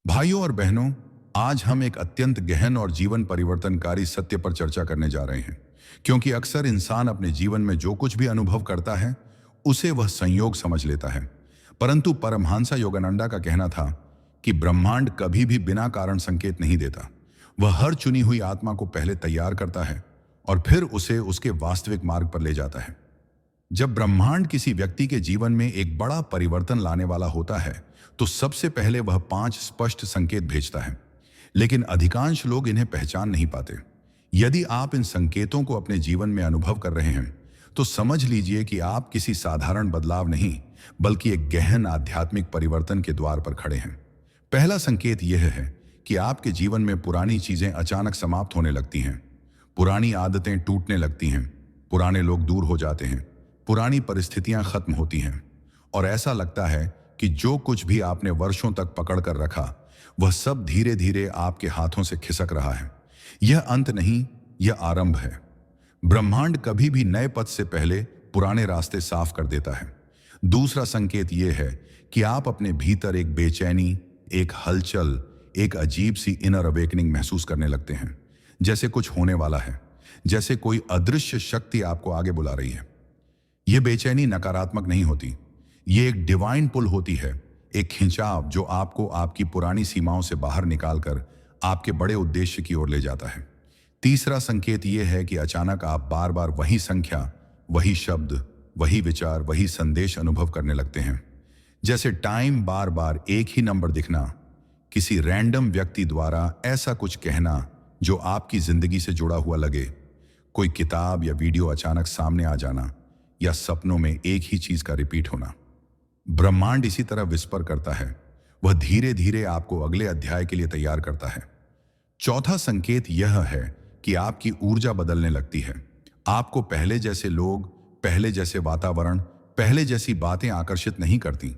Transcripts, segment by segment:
भाइयों और बहनों, आज हम एक अत्यंत गहन और जीवन परिवर्तनकारी सत्य पर चर्चा करने जा रहे हैं। क्योंकि अक्सर इंसान अपने जीवन में जो कुछ भी अनुभव करता है उसे वह संयोग समझ लेता है। परंतु परमहंस योगानंदा का कहना था कि ब्रह्मांड कभी भी बिना कारण संकेत नहीं देता। वह हर चुनी हुई आत्मा को पहले तैयार करता है और फिर उसे उसके वास्तविक मार्ग पर ले जाता है। जब ब्रह्मांड किसी व्यक्ति के जीवन में एक बड़ा परिवर्तन लाने वाला होता है तो सबसे पहले वह 5 स्पष्ट संकेत भेजता है, लेकिन अधिकांश लोग इन्हें पहचान नहीं पाते। यदि आप इन संकेतों को अपने जीवन में अनुभव कर रहे हैं तो समझ लीजिए कि आप किसी साधारण बदलाव नहीं बल्कि एक गहन आध्यात्मिक परिवर्तन के द्वार पर खड़े हैं। पहला संकेत यह है कि आपके जीवन में पुरानी चीजें अचानक समाप्त होने लगती हैं। पुरानी आदतें टूटने लगती हैं, पुराने लोग दूर हो जाते हैं, पुरानी परिस्थितियां खत्म होती हैं और ऐसा लगता है कि जो कुछ भी आपने वर्षों तक पकड़ कर रखा वह सब धीरे धीरे आपके हाथों से खिसक रहा है। यह अंत नहीं, यह आरंभ है। ब्रह्मांड कभी भी नए पथ से पहले पुराने रास्ते साफ कर देता है। दूसरा संकेत यह है कि आप अपने भीतर एक बेचैनी, एक हलचल, एक अजीब सी इनर अवेकनिंग महसूस करने लगते हैं, जैसे कुछ होने वाला है, जैसे कोई अदृश्य शक्ति आपको आगे बुला रही है। यह बेचैनी नकारात्मक नहीं होती, ये एक डिवाइन पुल होती है, एक खिंचाव जो आपको आपकी पुरानी सीमाओं से बाहर निकालकर आपके बड़े उद्देश्य की ओर ले जाता है। तीसरा संकेत यह है कि अचानक आप बार बार वही संख्या, वही शब्द, वही विचार, वही संदेश अनुभव करने लगते हैं। जैसे टाइम बार बार एक ही नंबर दिखना, किसी रैंडम व्यक्ति द्वारा ऐसा कुछ कहना जो आपकी जिंदगी से जुड़ा हुआ लगे, कोई किताब या वीडियो अचानक सामने आ जाना, या सपनों में एक ही चीज का रिपीट होना। ब्रह्मांड इसी तरह विस्पर करता है, वह धीरे धीरे आपको अगले अध्याय के लिए तैयार करता है। चौथा संकेत यह है कि आपकी ऊर्जा बदलने लगती है। आपको पहले जैसे लोग, पहले जैसे वातावरण, पहले जैसी बातें आकर्षित नहीं करती।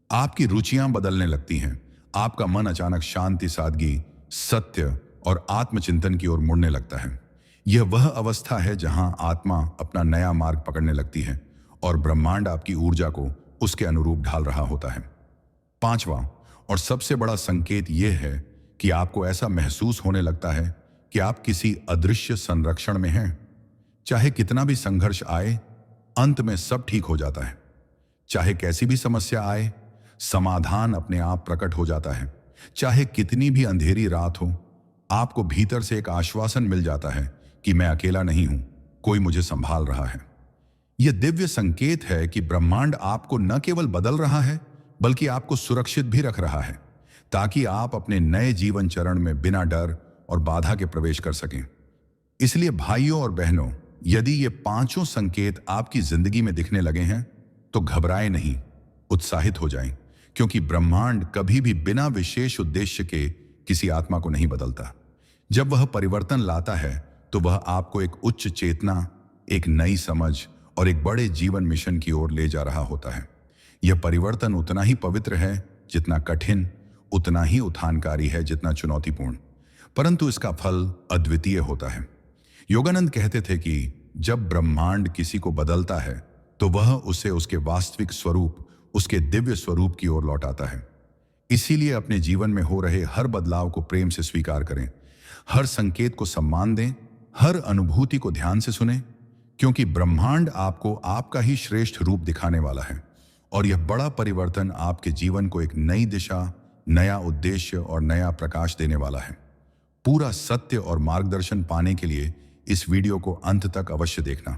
आपकी रुचियां बदलने लगती हैं। आपका मन अचानक शांति, सादगी, सत्य और आत्मचिंतन की ओर मुड़ने लगता है। यह वह अवस्था है जहां आत्मा अपना नया मार्ग पकड़ने लगती है और ब्रह्मांड आपकी ऊर्जा को उसके अनुरूप ढाल रहा होता है। पांचवा और सबसे बड़ा संकेत यह है कि आपको ऐसा महसूस होने लगता है कि आप किसी अदृश्य संरक्षण में हैं। चाहे कितना भी संघर्ष आए, अंत में सब ठीक हो जाता है। चाहे कैसी भी समस्या आए, समाधान अपने आप प्रकट हो जाता है। चाहे कितनी भी अंधेरी रात हो, आपको भीतर से एक आश्वासन मिल जाता है कि मैं अकेला नहीं हूं, कोई मुझे संभाल रहा है। यह दिव्य संकेत है कि ब्रह्मांड आपको न केवल बदल रहा है बल्कि आपको सुरक्षित भी रख रहा है, ताकि आप अपने नए जीवन चरण में बिना डर और बाधा के प्रवेश कर सकें। इसलिए भाइयों और बहनों, यदि ये पांचों संकेत आपकी जिंदगी में दिखने लगे हैं तो घबराएं नहीं, उत्साहित हो जाएं, क्योंकि ब्रह्मांड कभी भी बिना विशेष उद्देश्य के किसी आत्मा को नहीं बदलता। जब वह परिवर्तन लाता है तो वह आपको एक उच्च चेतना, एक नई समझ और एक बड़े जीवन मिशन की ओर ले जा रहा होता है। यह परिवर्तन उतना ही पवित्र है जितना कठिन, उतना ही उत्थानकारी है जितना चुनौतीपूर्ण, परंतु इसका फल अद्वितीय होता है। योगानंद कहते थे कि जब ब्रह्मांड किसी को बदलता है तो वह उसे उसके वास्तविक स्वरूप, उसके दिव्य स्वरूप की ओर लौटाता है। इसीलिए अपने जीवन में हो रहे हर बदलाव को प्रेम से स्वीकार करें, हर संकेत को सम्मान दें, हर अनुभूति को ध्यान से सुनें, क्योंकि ब्रह्मांड आपको आपका ही श्रेष्ठ रूप दिखाने वाला है और यह बड़ा परिवर्तन आपके जीवन को एक नई दिशा, नया उद्देश्य और नया प्रकाश देने वाला है। पूरा सत्य और मार्गदर्शन पाने के लिए इस वीडियो को अंत तक अवश्य देखना।